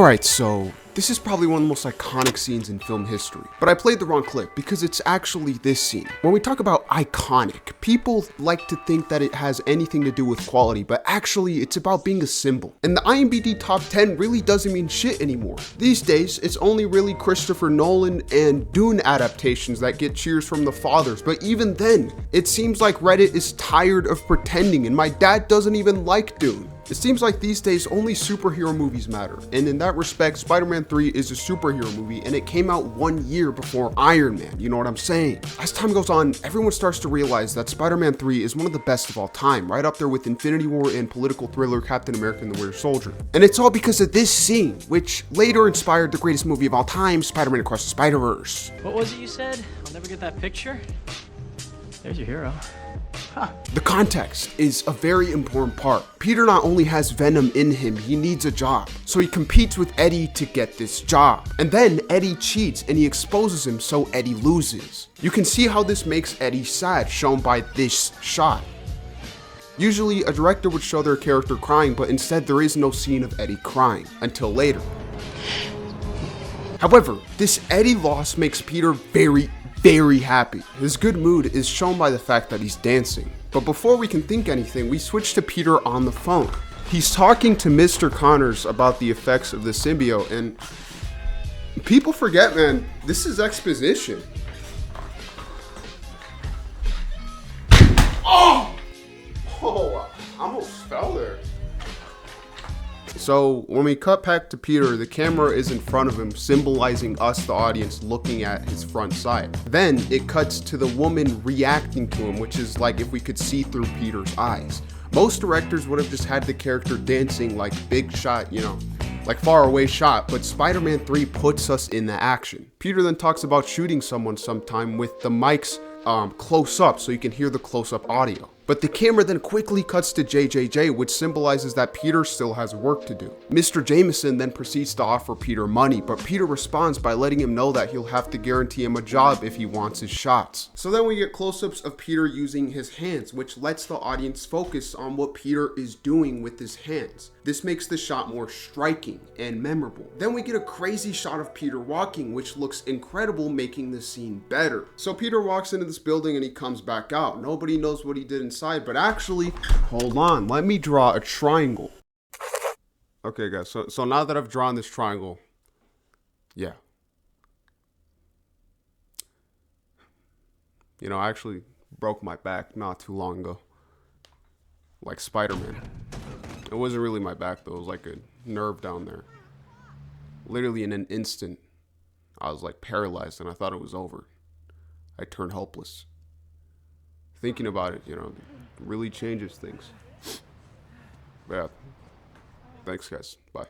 Alright, so this is probably one of the most iconic scenes in film history, but I played the wrong clip because it's actually this scene. When we talk about iconic, people like to think that it has anything to do with quality, but actually it's about being a symbol. And the IMDb top 10 really doesn't mean shit anymore. These days, it's only really Christopher Nolan and Dune adaptations that get cheers from the fathers, but even then, it seems like Reddit is tired of pretending, and my dad doesn't even like Dune. It seems like these days only superhero movies matter, and in that respect, Spider-Man 3 is a superhero movie, and it came out 1 year before Iron Man, you know what I'm saying? As time goes on, everyone starts to realize that Spider-Man 3 is one of the best of all time, right up there with Infinity War and political thriller Captain America and the Winter Soldier. And it's all because of this scene, which later inspired the greatest movie of all time, Spider-Man Across the Spider-Verse. What was it you said? I'll never get that picture? There's your hero. Huh. The context is a very important part. Peter not only has Venom in him, he needs a job. So he competes with Eddie to get this job. And then Eddie cheats and he exposes him, so Eddie loses. You can see how this makes Eddie sad, shown by this shot. Usually a director would show their character crying, but instead there is no scene of Eddie crying until later. However, this Eddie loss makes Peter very happy. His good mood is shown by the fact that he's dancing. But before we can think anything, we switch to Peter on the phone. He's talking to Mr. Connors about the effects of the symbiote, and people forget, man, this is exposition. Oh, I almost fell there. So when we cut back to Peter, the camera is in front of him, symbolizing us, the audience, looking at his front side. Then it cuts to the woman reacting to him, which is like if we could see through Peter's eyes. Most directors would have just had the character dancing like big shot, you know, like far away shot, but Spider-Man 3 puts us in the action. Peter then talks about shooting someone sometime with the mics close up so you can hear the close-up audio. But the camera then quickly cuts to JJJ, which symbolizes that Peter still has work to do. Mr. Jameson then proceeds to offer Peter money, but Peter responds by letting him know that he'll have to guarantee him a job if he wants his shots. So then we get close-ups of Peter using his hands, which lets the audience focus on what Peter is doing with his hands. This makes the shot more striking and memorable. Then we get a crazy shot of Peter walking, which looks incredible, making the scene better. So Peter walks into this building and he comes back out. Nobody knows what he did inside, but actually, hold on, let me draw a triangle. Okay guys, so now that I've drawn this triangle, yeah. You know, I actually broke my back not too long ago. Like Spider-Man. It wasn't really my back though, it was like a nerve down there. Literally in an instant, I was like paralyzed and I thought it was over. I turned hopeless. Thinking about it, you know, really changes things. But yeah, thanks guys, bye.